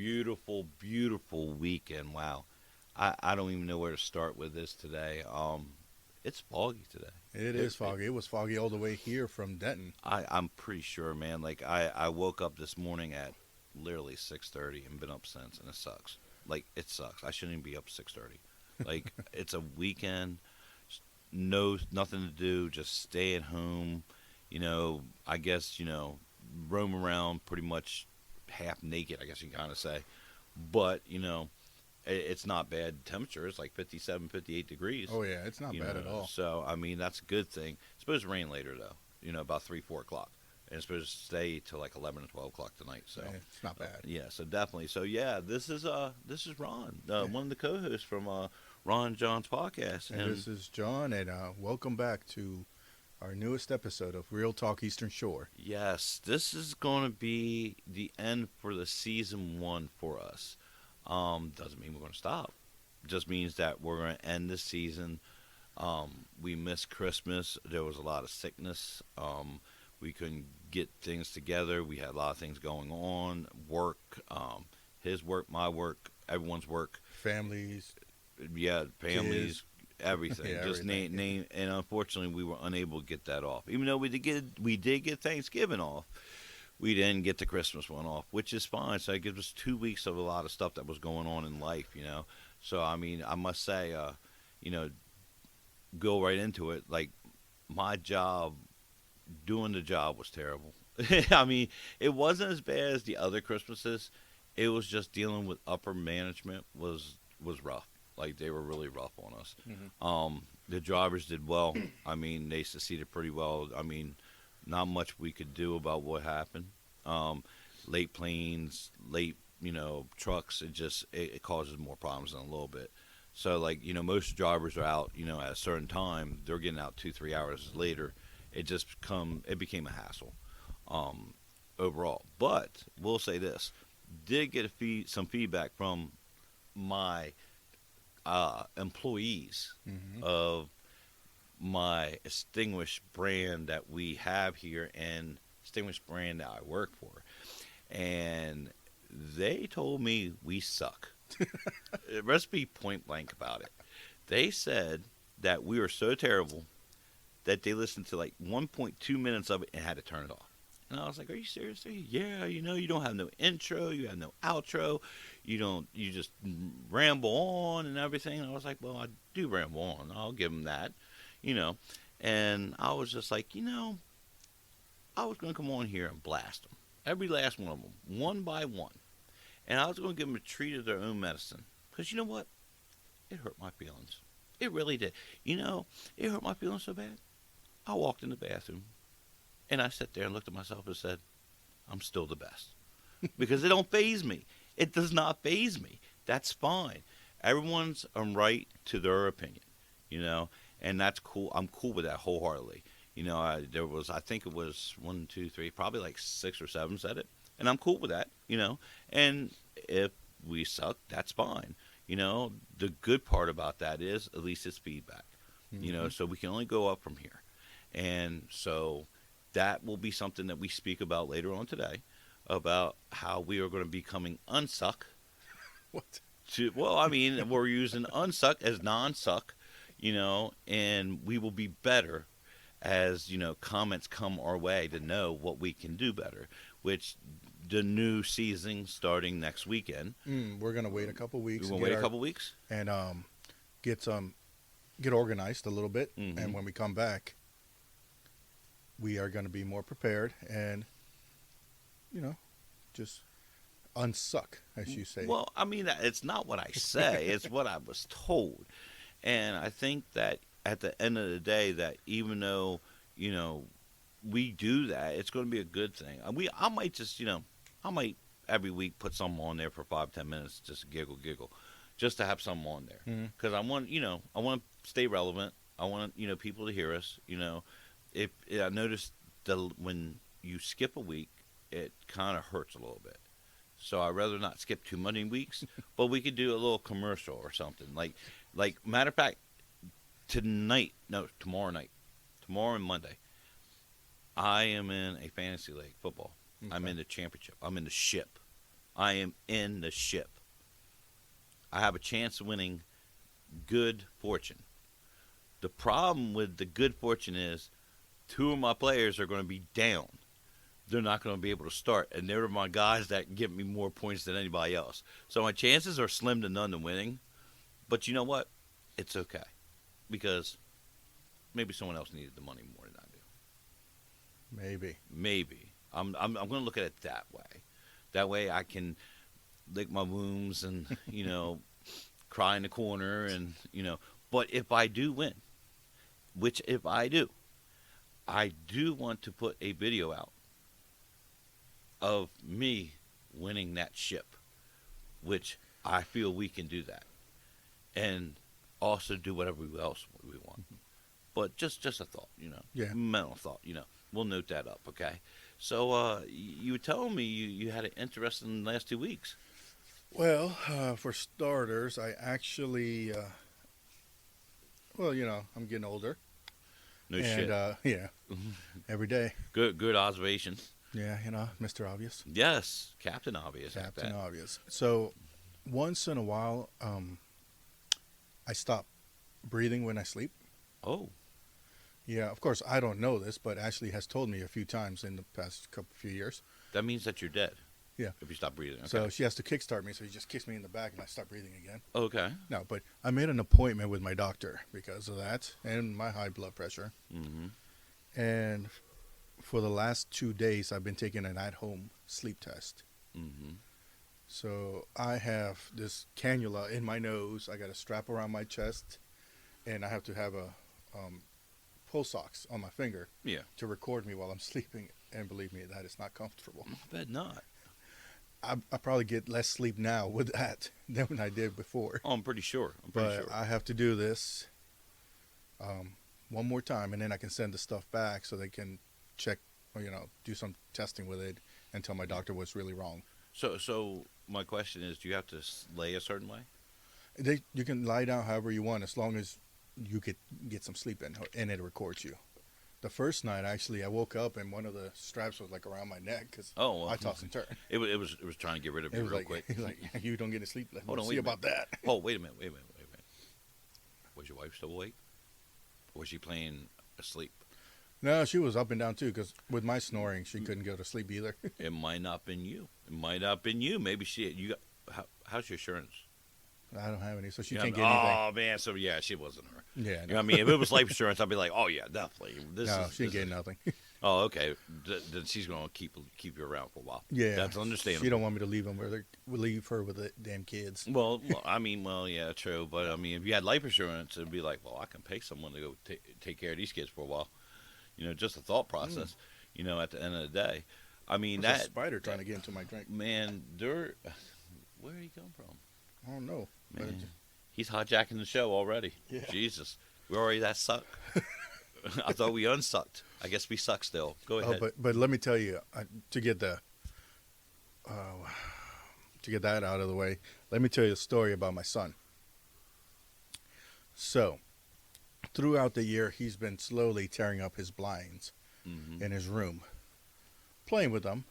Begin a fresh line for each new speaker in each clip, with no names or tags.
beautiful, beautiful weekend. Wow. I don't even know where to start with this today. It's foggy today.
It
It,
is
it
foggy. It was foggy all the way here from Denton.
I'm pretty sure, man. Like I woke up this morning at literally 6:30 and been up since, and it sucks. Like it sucks. I shouldn't even be up 6:30. Like it's a weekend, no nothing to do, just stay at home. I guess roam around pretty much half naked. I guess you can kind of say, but it's not bad temperature. It's like 57, 58 degrees.
Oh yeah, it's not bad at all.
So I mean that's a good thing. It's supposed to rain later though. About 3, 4 o'clock, and it's supposed to stay till like 11 or 12 o'clock tonight. So
It's not bad.
yeah, so definitely. So yeah, this is Ron,
Yeah.
one of the co-hosts from Ron and John's podcast,
And
and
this is John, and welcome back to our newest episode of Real Talk Eastern Shore.
yes, this is going to be the end for the season 1 for us. Doesn't mean we're going to stop. Just means that we're going to end this season. We missed Christmas. There was a lot of sickness. We couldn't get things together. We had a lot of things going on. Work, his work, my work, everyone's work.
Families,
Yeah, families,
kids,
everything.
yeah,
Just
everything.
name, and unfortunately, we were unable to get that off. Even though we did get Thanksgiving off, we didn't get the Christmas one off, which is fine. So it gives us 2 weeks of a lot of stuff that was going on in life. So I mean, I must say, you know, go right into it. Like my job, doing the job was terrible. I mean, it wasn't as bad as the other Christmases. It was just dealing with upper management was rough. Like they were really rough on us.
hmm
The drivers did well. I mean, they succeeded pretty well. I mean, not much we could do about what happened. Um, Late planes, late trucks. It causes more problems than a little bit. So like most drivers are out at a certain time. They're getting out 2 3 hours later. It became a hassle um, overall. But we'll say this: did get some feedback from my employees
hmm
of my extinguished brand that we have here and extinguished brand that I work for, and they told me we suck. Let's be point blank about it. They said that we were so terrible that they listened to like 1.2 minutes of it and had to turn it off. And I was like, "Are you serious? Yeah, you don't have no intro, you have no outro, you just ramble on and everything." And I was like, "Well, I do ramble on. I'll give them that, you know." And I was just like, I was going to come on here and blast them, every last one of them, one by one, and I was going to give them a treat of their own medicine. Because you know what? It hurt my feelings. It really did. It hurt my feelings so bad. I walked in the bathroom and I sat there and looked at myself and said, I'm still the best. Because it don't phase me. It does not phase me. That's fine. Everyone's right to their opinion, you know, and that's cool. I'm cool with that wholeheartedly. I think it was one, two, three, probably like 6 or 7 said it, and I'm cool with that. And if we suck, that's fine. The good part about that is at least it's feedback.
hmm
So we can only go up from here, and so that will be something that we speak about later on today about how we are going to be becoming unsuck
What?
well, I mean, we're using unsuck as non-suck, and we will be better as comments come our way to know what we can do better, which the new season starting next weekend.
We're gonna wait a couple
We're
weeks
going
and
to wait a couple weeks.
and get get organized a little bit,
Hmm.
and when we come back, we are gonna be more prepared and you know just unsuck, as you say.
Well, I mean, it's not what I say, it's what I was told. And I think that at the end of the day, that even though, you know, we do that, it's going to be a good thing. I might just, I might every week put something on there for 5, 10 minutes, just giggle, just to have something on there.
Mhm.
Because I want to stay relevant. I want, people to hear us. If I noticed when you skip a week, it kind of hurts a little bit. So I'd rather not skip too many weeks, but we could do a little commercial or something. Like matter of fact, tonight, no, tomorrow and Monday, I am in a fantasy league football. I'm
Okay.
in the championship. I'm in the ship. I am in the ship. I have a chance of winning good fortune. The problem with the good fortune is two of my players are going to be down. They're not going to be able to start, and they're my guys that give me more points than anybody else. So my chances are slim to none to winning. But you know what? It's okay, because maybe someone else needed the money more than I do.
Maybe.
Maybe I'm going to look at it that way. That way I can lick my wounds and cry in the corner and. But if I do win, which if I do want to put a video out of me winning that ship, which I feel we can do that, and also do whatever else we want. But just a thought,
Yeah.
mental thought, We'll note that up, okay? So you were telling me you had an interesting last 2 weeks.
Well, for starters, I actually, I'm getting older.
No
and,
shit.
yeah, every day.
Good observation.
Yeah, Mr. Obvious.
Yes, Captain Obvious. like
Captain
that.
Obvious. So, once in a while, I stop breathing when I sleep.
Oh,
Yeah, of course, I don't know this, but Ashley has told me a few times in the past few years.
that means that you're dead.
Yeah.
If you stop breathing. Okay.
So she has to kickstart me, so he just kicks me in the back and I stop breathing again.
Okay.
No, but I made an appointment with my doctor because of that and my high blood pressure.
Mm-hmm.
And for the last 2 days, I've been taking an at-home sleep test.
Mm-hmm.
So I have this cannula in my nose. I got a strap around my chest, and I have to have a pulse ox on my finger
Yeah.
to record me while I'm sleeping. And believe me, that is not comfortable.
I bet not.
I probably get less sleep now with that than when I did before.
Oh, I'm pretty sure.
But I have to do this one more time, and then I can send the stuff back so they can check, or, do some testing with it and tell my doctor what's really wrong.
So my question is, do you have to lay a certain way?
You can lie down however you want as long as you get some sleep in, and it records you. The first night, actually, I woke up and one of the straps was like around my neck because
Oh, well,
I tossed and turned.
It was trying to get rid of
It
you
was
real
like,
quick.
he's like, you don't get any sleep.
Hold on,
See
wait a
about that.
Oh, wait a minute. Was your wife still awake? Or was she playing asleep?
No, she was up and down too because with my snoring, she couldn't go to sleep either.
It might not been you. Maybe you got. How's your insurance?
I don't have any, so she
You
can't
know,
get anything.
Oh man, so yeah, she wasn't her.
Yeah,
You know what I mean? If it was life insurance, I'd be like, oh yeah, definitely.
she didn't get nothing.
Oh, okay. Then she's gonna keep you around for a while.
Yeah,
That's understandable.
She don't want me to leave her with the damn kids.
Well, yeah, true. But I mean, if you had life insurance, it'd be like, well, I can pay someone to go take care of these kids for a while. Just a thought process. At the end of the day, I mean
There's
that
a spider trying to get into my drink.
man, where did he come from?
I don't know. but
Man, he's hijacking the show already.
Yeah.
Jesus, we're already that suck. I thought we unsucked. I guess we suck still. Go ahead.
but let me tell you, to get that out of the way, let me tell you a story about my son. So, throughout the year, he's been slowly tearing up his blinds
Mm-hmm.
in his room, playing with them.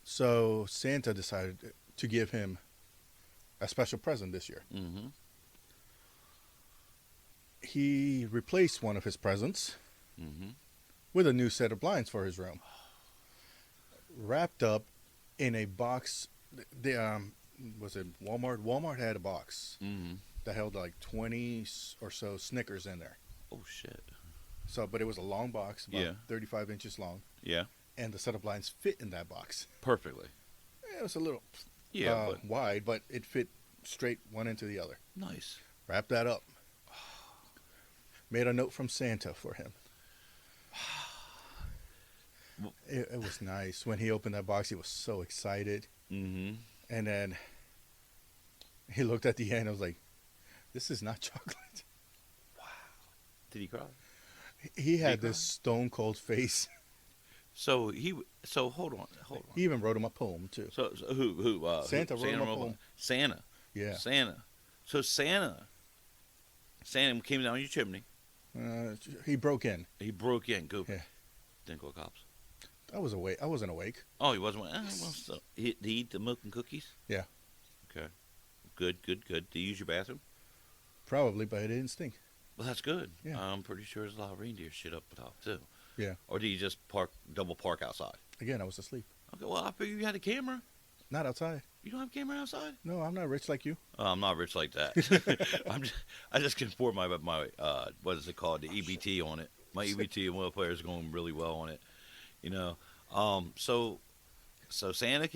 So Santa decided to give him a special present this year.
Mm-hmm.
He replaced one of his presents
Mm-hmm.
with a new set of blinds for his room, wrapped up in a box. Was it Walmart? Walmart had a box
Mm-hmm.
that held like 20 or so Snickers in there.
Oh shit.
So, but it was a long box, about
Yeah.
35 inches long,
Yeah.
and the set of blinds fit in that box.
Perfectly.
It was a little
Yeah, but
wide, but it fit straight one into the other.
nice.
Wrapped that up. Made a note from Santa for him. It was nice. When he opened that box, he was so excited.
Mm-hmm.
And then he looked at the end and was like, this is not chocolate.
Did he cry?
He had
cry?
this stone cold face.
So hold on.
He even wrote him a poem, too.
So who?
Santa wrote him a
wrote
poem.
Santa.
Yeah.
Santa. So Santa came down your chimney.
He broke in.
He broke in. Go.
Yeah.
Didn't call cops.
I was awake. I wasn't awake.
Oh, he wasn't. Well, so, did he eat the milk and cookies?
Yeah.
Okay. Good, good, good. Did you use your bathroom?
Probably, but it didn't stink.
Well, that's good.
Yeah.
I'm pretty sure there's a lot of reindeer shit up top too.
Yeah.
Or do you just double park outside?
Again, I was asleep.
Okay. Well, I figured you had a camera.
Not outside.
You don't have a camera outside?
No, I'm not rich like you.
Oh, I'm not rich like that. I just can afford my what is it called, the EBT on it. My EBT and well player is going really well on it. You know. So Santa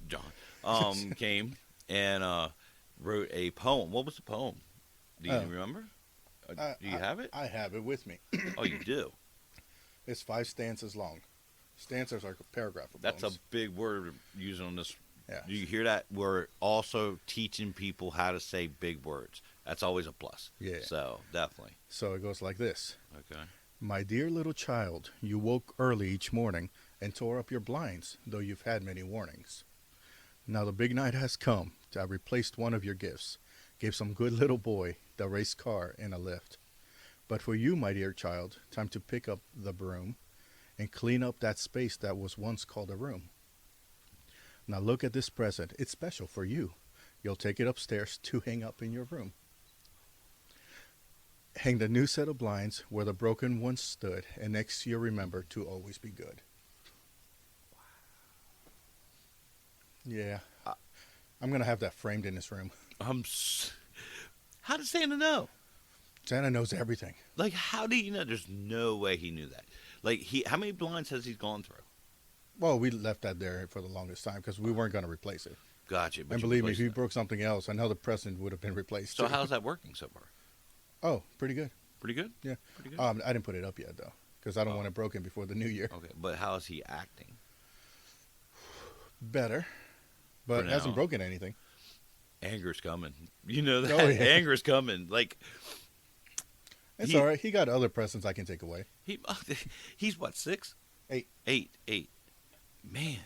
John came and wrote a poem. What was the poem? Do you remember? Do you have it?
I have it with me.
Oh, you do.
It's 5 stanzas long. Stanzas are a paragraph of
That's
poems.
a big word used on this.
Yeah.
Do you hear that? We're also teaching people how to say big words. That's always a plus.
Yeah.
So definitely.
So it goes like this.
Okay.
My dear little child, you woke early each morning and tore up your blinds, though you've had many warnings. Now the big night has come. I replaced one of your gifts, gave some good little boy the race car and a lift. But for you, my dear child, time to pick up the broom and clean up that space that was once called a room. Now look at this present. It's special for you. You'll take it upstairs to hang up in your room. Hang the new set of blinds where the broken ones stood, and next you'll remember to always be good. Yeah. I'm going to have that framed in this room.
How does Santa know?
Santa knows everything.
Like, how do you know? There's no way he knew that. Like, how many blinds has he gone through?
Well, we left that there for the longest time because we weren't going to replace it.
Gotcha. But
And
you
believe me, if
replaced
he
it.
broke something else, another present would have been replaced.
So
too.
how's that working so far?
Oh, pretty good.
Pretty good?
Yeah.
Pretty good?
I didn't put it up yet, though, because I don't
Oh.
want it broken before the new year.
Okay, but how is he acting?
Better, but
For
hasn't
now.
broken anything.
Anger's coming. You know that?
Oh, yeah.
Anger's coming. Like,
It's
He-
all right. He got other presents I can take away.
he's what, 6?
8.
8. Man,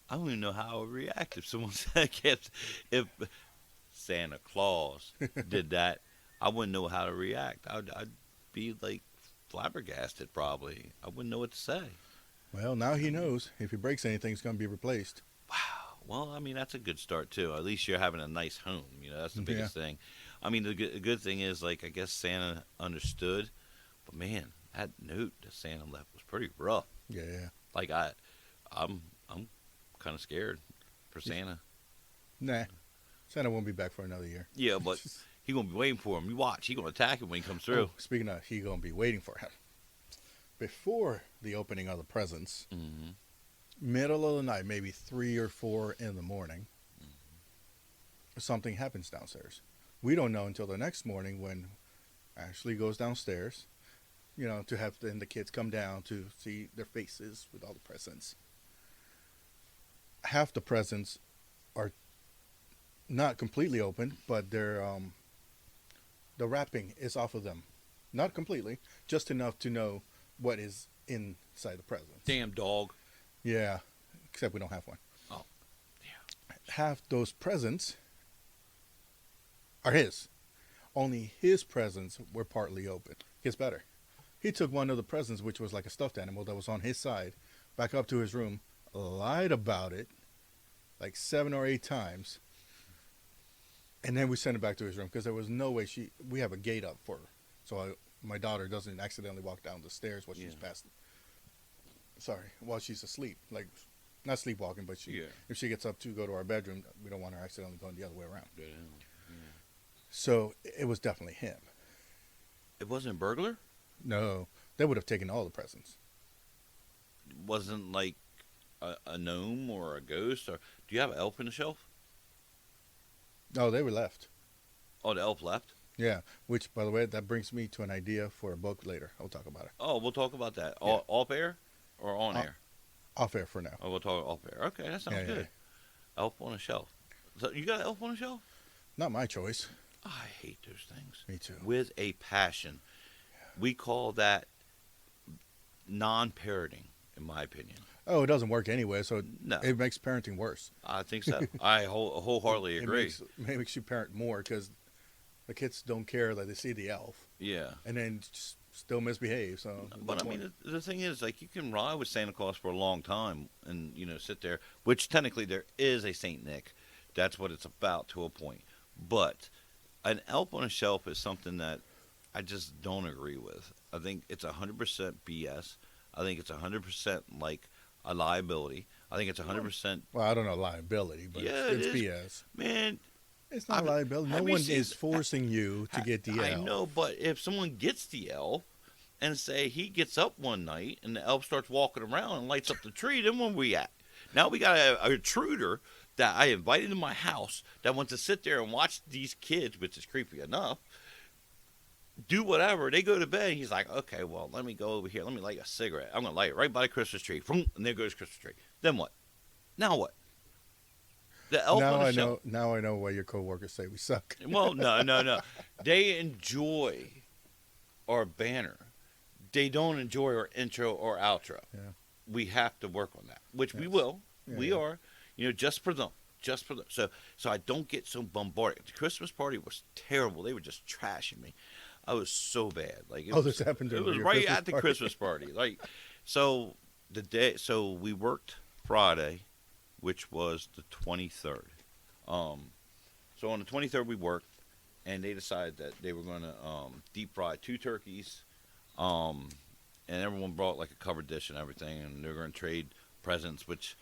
I don't even know how I would react if someone said, if Santa Claus did that. I wouldn't know how to react. I'd be like flabbergasted probably. I wouldn't know what to say.
Well, now he knows if he breaks anything, it's going to be replaced.
Wow. Well, I mean, that's a good start too. At least you're having a nice home. You know, that's the biggest thing. I mean, the good thing is, like, I guess Santa understood, but man, that note that Santa left was pretty rough.
Yeah.
Like, I'm kind of scared for Santa.
Nah. Santa won't be back for another year.
Yeah, but he gonna be waiting for him. You watch, he gonna attack him when he comes through.
Oh, speaking of, he going to be waiting for him. Before the opening of the presents,
Mm-hmm.
middle of the night, maybe 3 or 4 in the morning, something happens downstairs. We don't know until the next morning when Ashley goes downstairs, to have the kids come down to see their faces with all the presents. Half the presents are not completely open, but they're the wrapping is off of them. Not completely, just enough to know what is inside the presents.
Damn dog.
Yeah, except we don't have one.
Oh, yeah.
Half those presents are his. Only his presents were partly open. Gets better. He took one of the presents, which was like a stuffed animal that was on his side, back up to his room, lied about it like 7 or 8 times, and then we sent it back to his room because there was no way we have a gate up for her. So my daughter doesn't accidentally walk down the stairs while she's while she's asleep. Like, not sleepwalking, but if she gets up to go to our bedroom, we don't want her accidentally going the other way around.
Yeah.
So it was definitely him.
It wasn't a burglar?
No, they would have taken all the presents.
It wasn't like a gnome or a ghost? Or do you have an elf in the shelf?
No, they were left.
Oh, the elf left?
Yeah, which, by the way, that brings me to an idea for a book later. I'll talk about it.
Oh, we'll talk about that.
Yeah.
Off air or on air?
Off air for now.
Oh, we'll talk off air. Okay, that sounds
Yeah, yeah,
good. Elf on a shelf. So you got an elf on a shelf?
Not my choice.
I hate those things.
Me too.
With a passion. We call that non-parenting, in my opinion.
Oh, it doesn't work anyway, so
No.
it makes parenting worse.
I think so. I wholeheartedly agree.
It makes you parent more because the kids don't care that they see the elf.
Yeah.
And then just still misbehave. So,
But I mean, the thing is, like, you can ride with Santa Claus for a long time, and sit there. Which technically there is a Saint Nick. That's what it's about to a point. But an elf on a shelf is something that I just don't agree with. I think it's 100% BS. I think it's 100% like a liability. I think it's 100%.
well, I don't know liability, but
Yeah, it
it's
is,
BS.
man.
It's not
I've-
liability. No
have you
one
seen?
is forcing you to get the
I
L.
know, but if someone gets the elf and say he gets up one night and the elf starts walking around and lights up the tree, then where we at? Now we got a intruder that I invited to my house that wants to sit there and watch these kids, which is creepy enough, do whatever. They go to bed. And he's like, okay, well, let me go over here. Let me light a cigarette. I'm going to light it right by the Christmas tree. And there goes the Christmas tree. Then what? Now what? The elf
Now
on the
I
shelf.
know. Now I know why your coworkers say we suck.
Well, no, no, no. They enjoy our banner. They don't enjoy our intro or outro.
Yeah.
We have to work on that, which we
Yes.
will.
Yeah,
We
yeah.
are, just for them, just for them. So I don't get so bombarded. The Christmas party was terrible. They were just trashing me. I was so bad. Like
Oh, this happened
It
during
was
your
right
Christmas
at the
party.
Christmas party. Like, so we worked Friday, which was the 23rd. So on the 23rd we worked, and they decided that they were going to deep fry 2 turkeys, and everyone brought like a covered dish and everything, and they're going to trade presents, which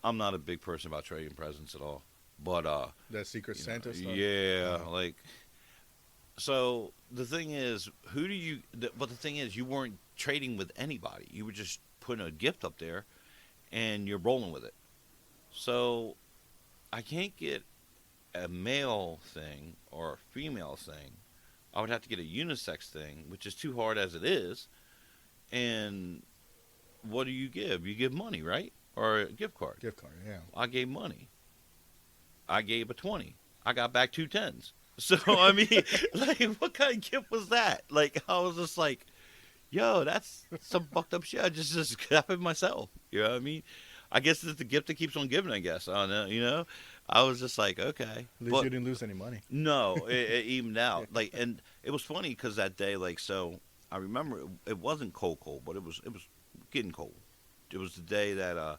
I'm not a big person about trading presents at all. But
That Secret
you know,
Santa stuff.
yeah,
Oh.
like. So the thing is, but the thing is, you weren't trading with anybody. You were just putting a gift up there, and you're rolling with it. So I can't get a male thing or a female thing. I would have to get a unisex thing, which is too hard as it is. And what do you give? You give money, right? Or a gift card.
Gift card. Yeah.
I gave money. I gave a 20. I got back 2 10s. So, I mean, like, what kind of gift was that? Like, I was just like, yo, that's some fucked up shit. I just happened myself. You know what I mean? I guess it's the gift that keeps on giving, I guess. I don't know. I was just like, okay.
At least
But
you didn't lose any money.
no, it evened out. Like, and it was funny because that day, like, so I remember it wasn't cold, but it was getting cold. It was the day that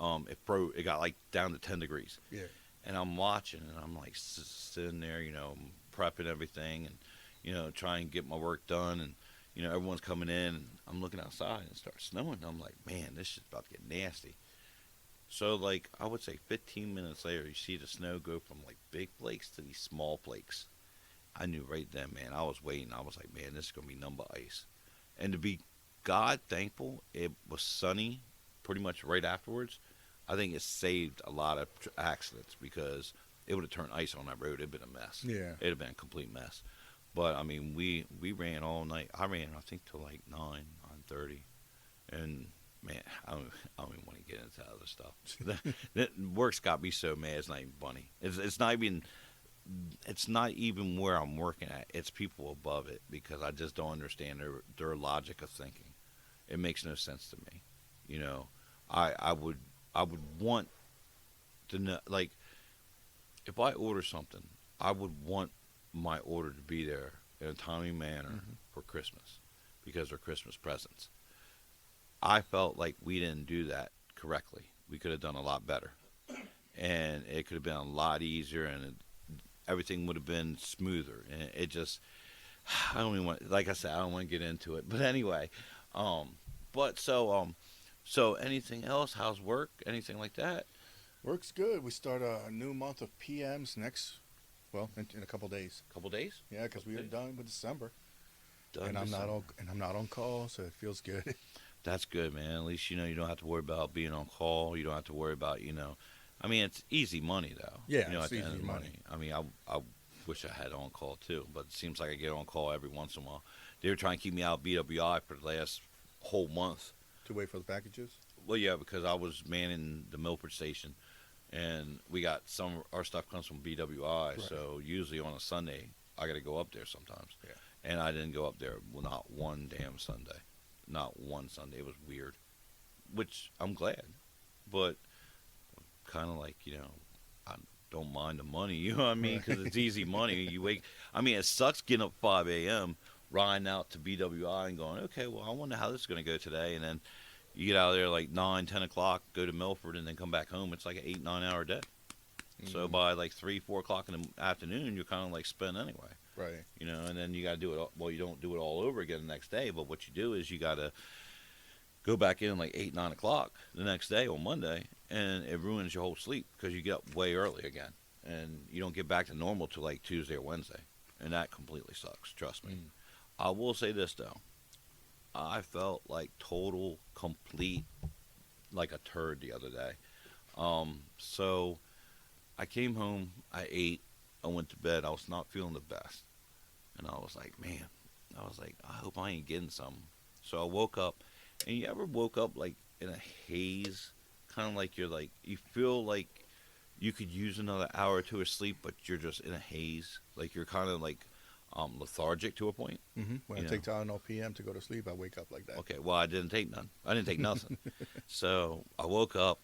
it got like down to 10 degrees.
Yeah.
And I'm watching, and I'm like sitting there, prepping everything, and trying to get my work done, and everyone's coming in, and I'm looking outside, and it starts snowing. And I'm like, man, this shit's about to get nasty. So like I would say 15 minutes later, you see the snow go from like big flakes to these small flakes. I knew right then, man. I was waiting. I was like, man, this is gonna be number ice. And to be God thankful, it was sunny, pretty much right afterwards. I think it saved a lot of accidents because it would have turned ice on that road. It'd been a mess.
Yeah.
It'd have been a complete mess. But I mean, we ran all night. I ran, I think, till like 9:30, and man, I don't even want to get into that other stuff. That work's got me so mad. It's not even funny. It's not even. It's not even where I'm working at. It's people above it because I just don't understand their logic of thinking. It makes no sense to me. I would want to know, like, if I order something, I would want my order to be there in a timely manner for Christmas because they're Christmas presents. I felt like we didn't do that correctly. We could have done a lot better, and it could have been a lot easier, and everything would have been smoother. And it just, I don't even want, like I said, I don't want to get into it. But anyway, so anything else? How's work? Anything like that?
Works good. We start a new month of PMs in a couple days.
Couple days?
Yeah, because we are done with December,
Done
and I'm
December.
not on call, so it feels good.
That's good, man. At least you don't have to worry about being on call. You don't have to worry about I mean, it's easy money though.
Yeah,
at
it's
the end
easy
of the
money.
I mean, I wish I had on call too, but it seems like I get on call every once in a while. They were trying to keep me out of BWI for the last whole month.
To wait for the packages.
Well, yeah, because I was manning the Milford station, and we got our stuff comes from BWI.
Right.
So usually on a Sunday, I got to go up there sometimes.
Yeah.
And I didn't go up there. Well, not one damn Sunday. Not one Sunday. It was weird, which I'm glad, but kind of like I don't mind the money. You know what I mean? Because it's easy money. You wake. I mean, it sucks getting up 5 a.m. riding out to BWI and going, okay, well, I wonder how this is going to go today. And then you get out of there like 9, 10 o'clock, go to Milford, and then come back home. It's like an 8, 9 hour day. So
Mm,
by like 3, 4 o'clock in the afternoon, you're kind of like spent anyway.
right.
And then you got to do it. Well, you don't do it all over again the next day, but what you do is you got to go back in like 8, 9 o'clock the next day on Monday, and it ruins your whole sleep because you get up way early again, and you don't get back to normal till like Tuesday or Wednesday, and that completely sucks. Trust me.
Mm.
I will say this though, I felt like total, complete, like a turd the other day. So I came home, I ate, I went to bed. I was not feeling the best, and I was like, man, I was like, I hope I ain't getting something. So I woke up, and you ever woke up like in a haze, kind of like you're like you feel like you could use another hour or two of sleep, but you're just in a haze, like you're kind of like lethargic to a point.
When I
You know.
take Tylenol PM to go to sleep, I wake up like that.
Okay, well I didn't take none. I didn't take nothing. So I woke up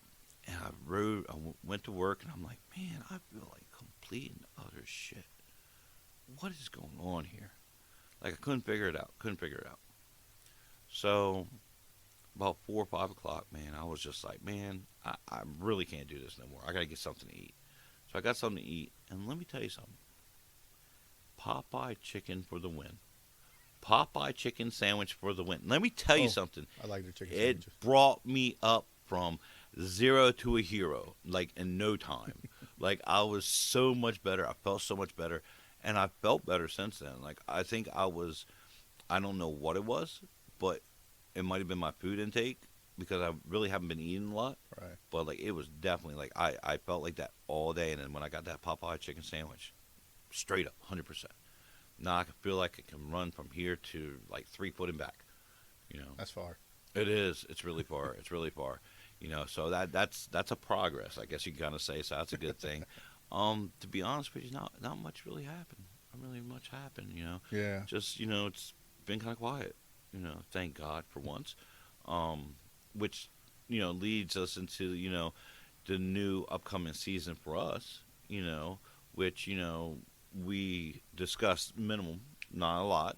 and went to work, and I'm like, man, I feel like complete and utter shit. What is going on here? Like I couldn't figure it out. Couldn't figure it out. So about 4 or 5 o'clock, man, I was just like, man, I really can't do this no more. I gotta get something to eat. So I got something to eat, and let me tell you something. Popeye chicken for the win. Popeye chicken sandwich for the win. Let me tell you
Oh,
something.
I like the chicken
It
sandwiches.
brought me up from zero to a hero, like in no time. Like I was so much better. I felt so much better, and I felt better since then. Like I think I was. I don't know what it was, but it might have been my food intake because I really haven't been eating a lot.
Right.
But like it was definitely like I felt like that all day, and then when I got that Popeye chicken sandwich, straight up, 100%. Now I can feel like I can run from here to like 3 foot and back. You know,
That's far.
it is. It's really far. It's really far. So that's a progress, I guess you can kind of say. So that's a good thing. To be honest with you, not much really happened. Not really much happened.
Yeah.
Just it's been kind of quiet. Thank God for once. Which leads us into the new upcoming season for us. Which we discussed minimum, not a lot.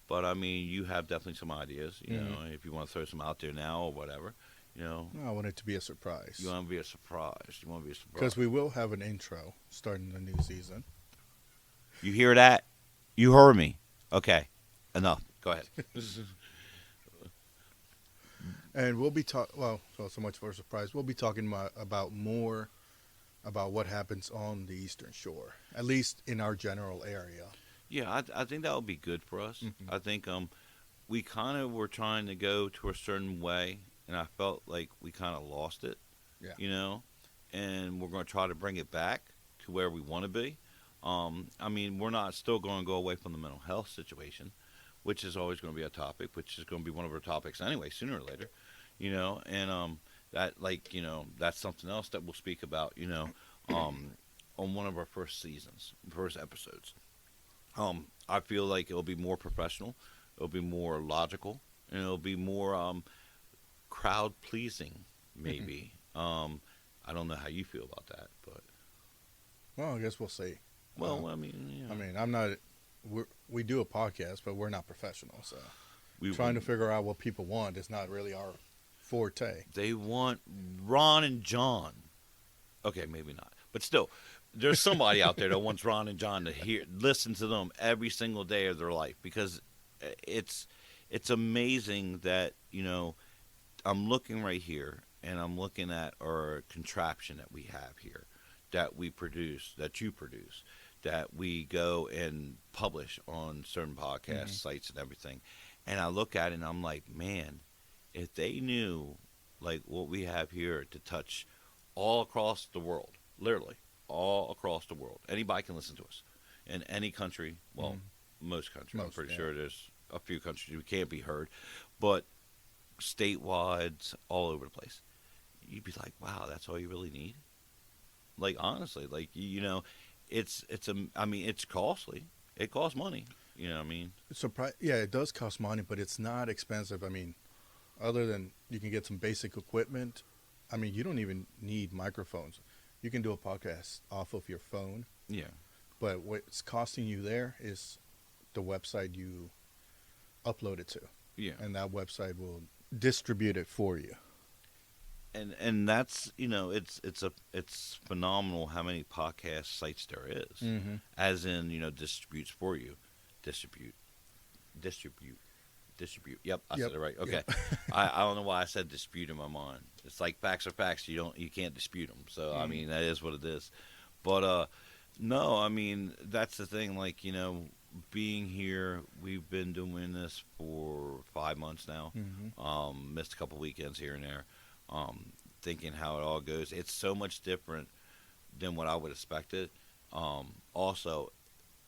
But I mean, you have definitely some ideas. If you want to throw some out there now or whatever.
I want it to be a surprise.
You want to be a surprise. You want to be a surprise.
Because we will have an intro starting the new season.
You hear that? You heard me. Okay. Enough. Go ahead.
And we'll be so much for a surprise. We'll be talking about more about what happens on the Eastern Shore, at least in our general area.
Yeah, I think that would be good for us.
Mhm.
I think we kind of were trying to go to a certain way, and I felt like we kind of lost it.
Yeah.
And we're going to try to bring it back to where we want to be. I mean, we're not still going to go away from the mental health situation, which is always going to be a topic, which is going to be one of our topics anyway, sooner or later. And that's something else that we'll speak about. On one of our first episodes. I feel like it'll be more professional, it'll be more logical, and it'll be more crowd pleasing, maybe. I don't know how you feel about that, but
Well, I guess we'll see.
I mean,
I mean, I'm not. We do a podcast, but we're not professional. So
we
trying to figure out what people want is not really our forte.
they want Ron and John. Okay, maybe not, but still, there's somebody out there that wants Ron and John to listen to them every single day of their life because it's amazing that I'm looking right here and I'm looking at our contraption that we have here, that we produce, that you produce, that we go and publish on certain podcast sites and everything, and I look at it and I'm like, man, if they knew like what we have here to touch all across the world, literally all across the world. Anybody can listen to us in any country. Well, most countries. I'm pretty sure there's a few countries we can't be heard, but statewide, all over the place. You'd be like, wow, that's all you really need. Like honestly, like I mean, it's costly. It costs money. You know what I mean?
Yeah, it does cost money, but it's not expensive. I mean, other than you can get some basic equipment. I mean, you don't even need microphones. You can do a podcast off of your phone.
Yeah.
But what's costing you there is the website you upload it to,
Yeah.
and that website will distribute it for you.
And that's, it's phenomenal how many podcast sites there is,
Mm-hmm.
as in, distributes for you, distribute, distribute, distribute. Yep, I
Yep.
said it right. Okay.
Yep.
I don't know why I said dispute in my mind. It's like facts are facts. You can't dispute them. So I
Mhm.
mean, that is what it is. But no, I mean, that's the thing. Like, being here, we've been doing this for 5 months now.
Mhm.
Missed a couple weekends here and there. Thinking how it all goes. It's so much different than what I would expected. Also,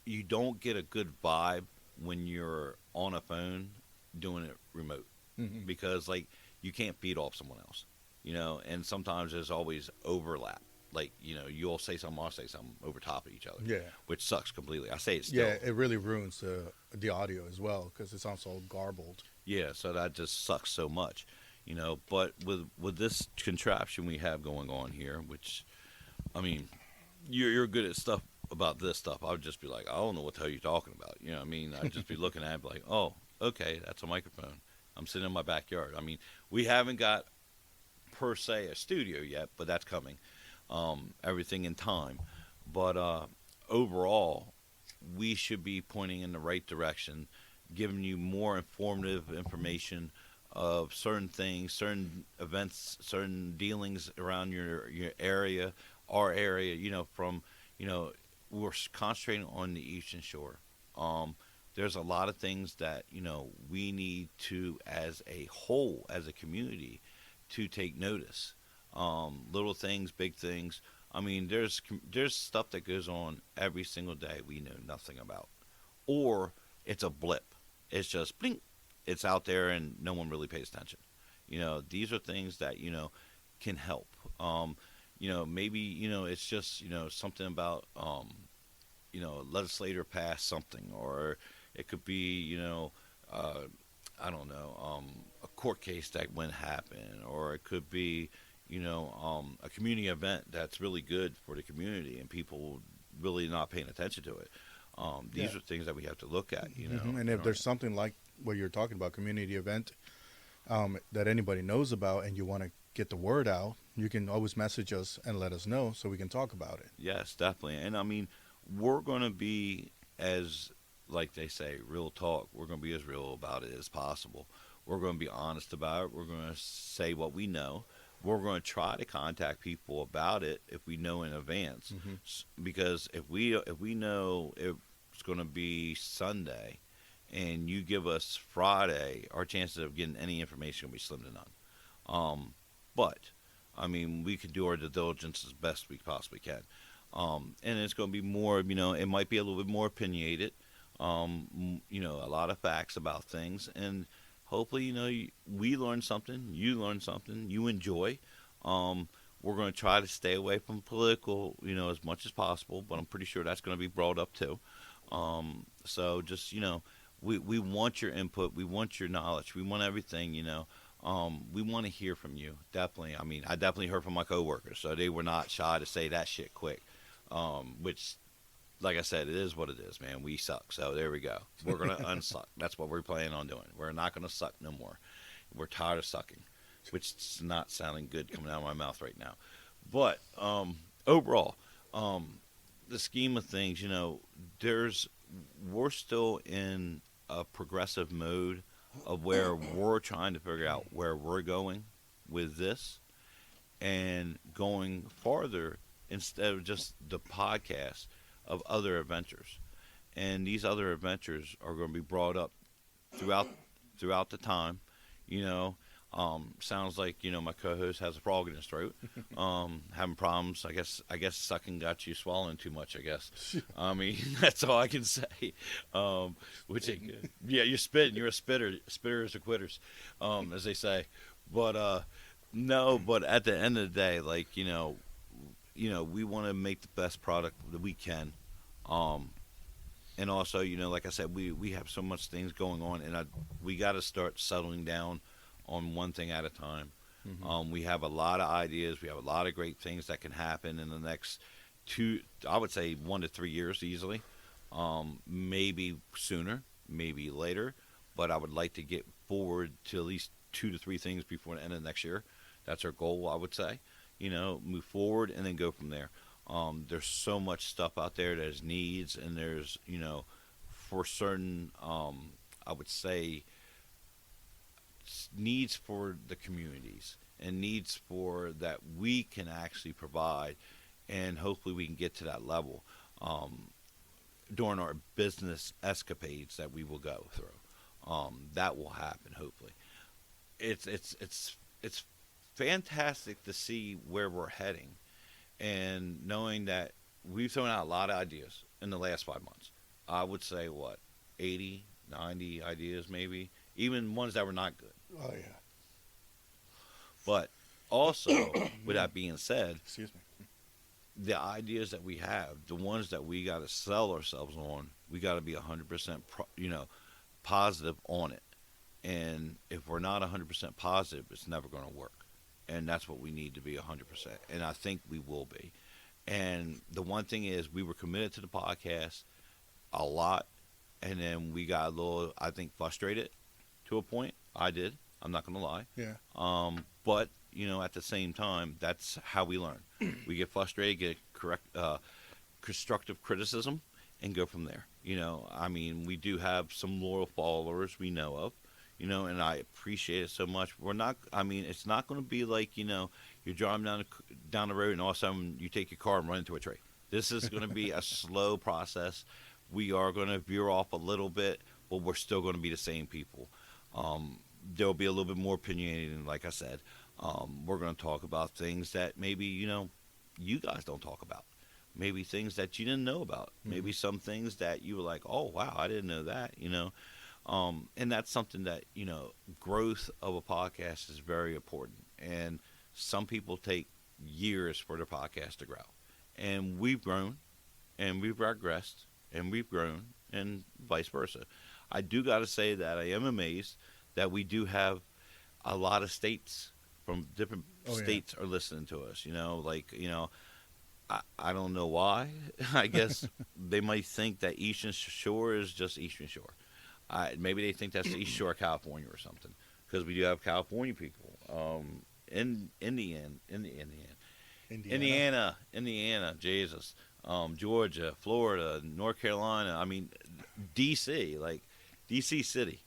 you don't get a good vibe when you're on a phone doing it remote,
Mhm.
because like you can't feed off someone else, and sometimes there's always overlap. Like, you'll say something, I'll say something over top of each other,
Yeah.
which sucks completely. I say it still.
Yeah. It really ruins the audio as well because it sounds so garbled.
Yeah, so that just sucks so much, But with this contraption we have going on here, which, I mean, you're good at stuff about this stuff. I would just be like, I don't know what the hell you're talking about. You know what I mean? I'd just be looking at it like, oh, okay, that's a microphone. I'm sitting in my backyard. I mean, we haven't got per se a studio yet, but that's coming. Everything in time. But overall, we should be pointing in the right direction, giving you more informative information of certain things, certain events, certain dealings around your area, our area. From you know, we're concentrating on the Eastern Shore. There's a lot of things that we need to, as a whole, as a community, to take notice. Little things, big things. I mean, there's stuff that goes on every single day we know nothing about, or it's a blip. It's just blink. It's out there and no one really pays attention. These are things that can help. Maybe it's just something about legislator passed something, or it could be uh, I don't know, a court case that went happen, or it could be a community event that's really good for the community and people really not paying attention to it.
Yeah.
These are things that we have to look at.
And if there's something like what you're talking about, community event, that anybody knows about, and you want to get the word out, you can always message us and let us know so we can talk about it.
Yes, definitely. And I mean, we're going to be as, like they say, real talk. We're going to be as real about it as possible. We're going to be honest about it. We're going to say what we know. We're going to try to contact people about it if we know in advance.
Mm-hmm.
Because if we know it's going to be Sunday, and you give us Friday, our chances of getting any information will be slim to none. But I mean, we can do our due diligence as best we possibly can. And it's going to be more, it might be a little bit more opinionated. A lot of facts about things, and hopefully, we learn something, you learn something, you enjoy. We're going to try to stay away from political, as much as possible, but I'm pretty sure that's going to be brought up too. So just, we want your input, we want your knowledge, we want everything, we want to hear from you, definitely. I mean, I definitely heard from my coworkers, so they were not shy to say that shit quick, which, like I said, it is what it is, man. We suck, so there we go. We're going to unsuck. That's what we're planning on doing. We're not going to suck no more. We're tired of sucking, which is not sounding good coming out of my mouth right now. But overall, the scheme of things, we're still in a progressive mode of where we're trying to figure out where we're going with this and going farther instead of just the podcast of other adventures. And these other adventures are going to be brought up throughout the time. You know, sounds like my co-host has a frog in his throat, having problems. I guess sucking got you swallowing too much. I guess. I mean, that's all I can say. Which ain't good. Yeah, you're spitting. You're a spitter. Spitters are quitters, as they say. But no. But at the end of the day, like we want to make the best product that we can. And also, like I said, we have so much things going on, and we got to start settling down on one thing at a time.
Mm-hmm.
We have a lot of ideas. We have a lot of great things that can happen in the next I would say 1 to 3 years easily. Maybe sooner, maybe later. but I would like to get forward to at least 2 to 3 things before the end of next year. That's our goal, I would say. Move forward and then go from there. There's so much stuff out there that is needs, and there's for certain, I would say, needs for the communities and needs for that we can actually provide, and hopefully we can get to that level during our business escapades that we will go through. That will happen hopefully. It's fantastic to see where we're heading, and knowing that we've thrown out a lot of ideas in the last 5 months. I would say what 80, 90 ideas maybe, even ones that were not good.
Oh yeah.
But also, with that being said,
Excuse me.
the ideas that we have, the ones that we got to sell ourselves on, we got to be 100% positive on it. And if we're not 100% positive, it's never going to work. And that's what we need to be 100%. And I think we will be. And the one thing is, we were committed to the podcast a lot, and then we got a little, I think, frustrated to a point. I did. I'm not going to lie.
Yeah.
But at the same time, that's how we learn. We get frustrated, get constructive criticism, and go from there. We do have some loyal followers we know of, and I appreciate it so much. We're not. It's not going to be like you're driving down the road and all of a sudden you take your car and run into a tree. This is going to be a slow process. We are going to veer off a little bit, but we're still going to be the same people. There'll be a little bit more opinionated, like I said. We're going to talk about things that maybe you guys don't talk about. Maybe things that you didn't know about.
Mm-hmm.
Maybe some things that you were like, oh wow, I didn't know that. And that's something that growth of a podcast is very important. And some people take years for their podcast to grow. And we've grown, and we've regressed, and we've grown, and vice versa. I do got to say that I am amazed that we do have a lot of states from different states are listening to us. I don't know why. I guess they might think that Eastern Shore is just Eastern Shore. Maybe they think that's the East Shore of California or something, because we do have California people. Indiana, Jesus, Georgia, Florida, North Carolina. D.C., like D.C. City.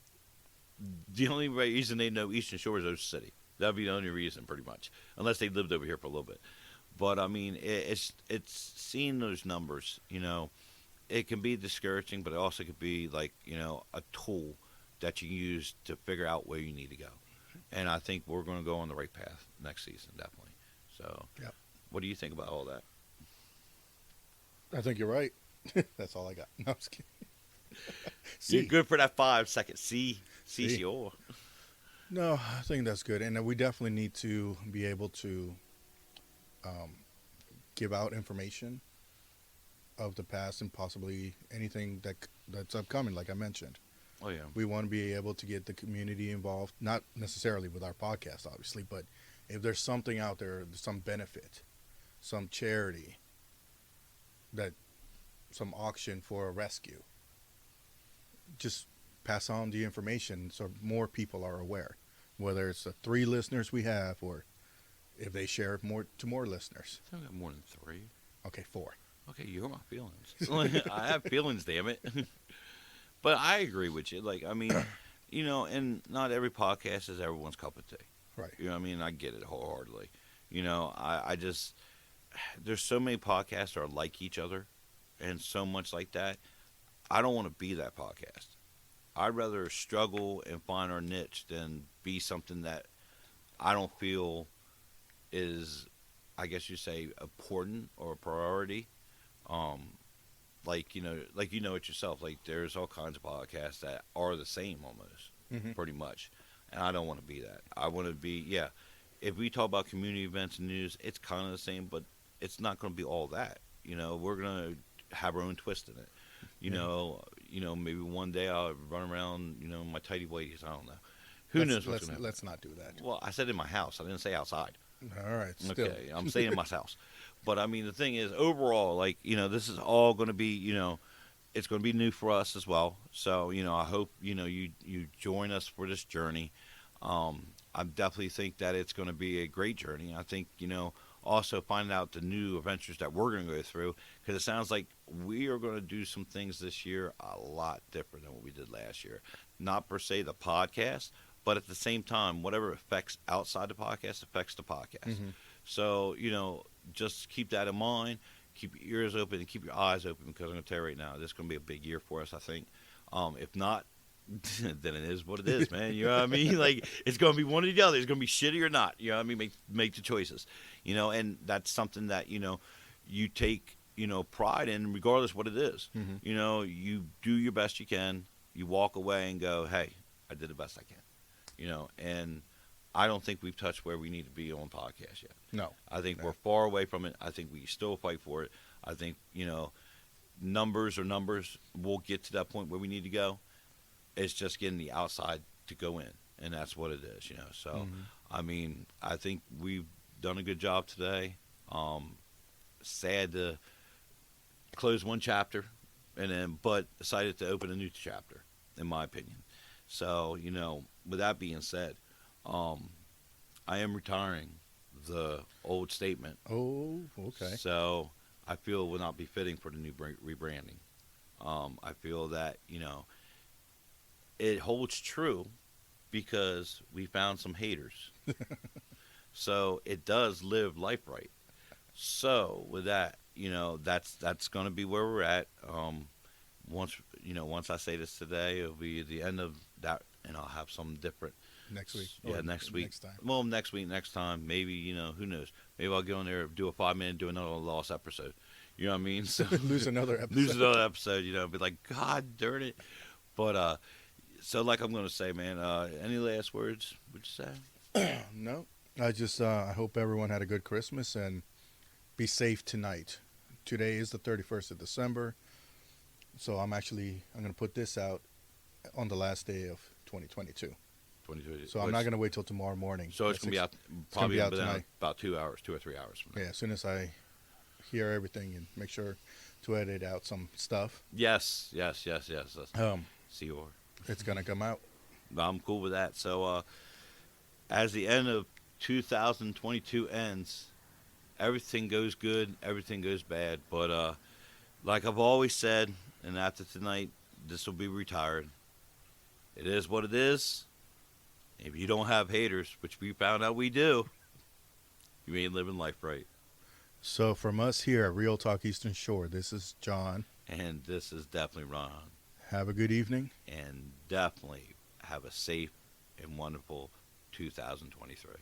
The only reason they know Eastern Shore is Ocean City. That'd be the only reason, pretty much, unless they lived over here for a little bit. But it's seeing those numbers. It can be discouraging, but it also could be like a tool that you use to figure out where you need to go. And I think we're going to go on the right path next season, definitely. So,
Yep.
What do you think about all that?
I think you're right. That's all I got. No, I'm just kidding.
You're good for that 5 seconds. See, sure.
No, I think that's good, and we definitely need to be able to give out information of the past and possibly anything that's upcoming, like I mentioned.
Oh yeah.
We want to be able to get the community involved, not necessarily with our podcast, obviously, but if there's something out there, some benefit, some charity, some auction for a rescue, just pass on the information so more people are aware, whether it's the 3 listeners we have or if they share it more to more listeners.
I think I got more than 3.
Okay, 4.
Okay, you hurt my feelings. I have feelings, damn it. But I agree with you. And not every podcast is everyone's cup of tea.
Right.
I get it wholeheartedly. I just, there's so many podcasts that are like each other and so much like that. I don't want to be that podcast. I'd rather struggle and find our niche than be something that I don't feel is, I guess you say, important or a priority. Like it yourself. Like there's all kinds of podcasts that are the same almost, pretty much. And I don't want to be that. I want to be, if we talk about community events and news, it's kind of the same, but it's not going to be all that. We're going to have our own twist in it. Maybe one day I'll run around, in my tidy whities. I don't know. Who knows what's going to happen?
Let's not do that.
Well, I said in my house. I didn't say outside.
All right. Still.
Okay, I'm saying in my house. But the thing is, overall, this is all going to be, it's going to be new for us as well. So, I hope, you join us for this journey. I definitely think that it's going to be a great journey. I think, also finding out the new adventures that we're going to go through, because it sounds like we are going to do some things this year a lot different than what we did last year. Not per se the podcast, but at the same time, whatever affects outside the podcast affects the podcast.
Hmm.
So, just keep that in mind. Keep your ears open and keep your eyes open, because I'm going to tell you right now, this is going to be a big year for us, I think. If not, then it is what it is, man. You know what I mean? Like, it's going to be one or the other. It's going to be shitty or not. You know what I mean? Make the choices. And that's something that, you take, pride in, regardless what it is.
Hmm.
You do your best you can. You walk away and go, hey, I did the best I can. And I don't think we've touched where we need to be on podcast yet.
No.
I think
No.
we're far away from it. I think we still fight for it. I think, numbers are numbers. We'll get to that point where we need to go. It's just getting the outside to go in, and that's what it is. So,
Mhm.
I mean, I think we've done a good job today. Sad to close one chapter, but decided to open a new chapter, in my opinion. So, with that being said, I am retiring the old statement.
Oh, okay.
So I feel it will not be fitting for the new rebranding. I feel that, it holds true because we found some haters. So it does live life right. So with that, that's going to be where we're at. Once I say this today, it'll be the end of that, and I'll have some different.
Next week.
Yeah,
Or
next week.
Next time.
Well, next week, next time, maybe, who knows? Maybe I'll go in there, do a 5 minute, do another lost episode. You know what I mean? So
Lose another episode.
lose another episode. Be like, God darn it. But so like I'm gonna say, man. Any last words? Would you say?
No. I hope everyone had a good Christmas and be safe tonight. Today is the 31st of December. So I'm going to put this out on the last day of 2022.
2020.
So I'm not going to wait till tomorrow morning.
So it's
at
gonna be
6.
out
gonna
probably
be out
within
tonight.
about 2 hours, 2 or 3 hours from now.
Yeah, as soon as I hear everything and make sure to edit out some stuff,
Yes. See you.
it's going to come out.
I'm cool with that. So as the end of 2022 ends, everything goes good, everything goes bad. But like I've always said, and after tonight, this will be retired. It is what it is. If you don't have haters, which we found out we do, you ain't living life right.
So from us here at Real Talk Eastern Shore, this is John.
And this is definitely Ron.
Have a good evening.
And definitely have a safe and wonderful 2023.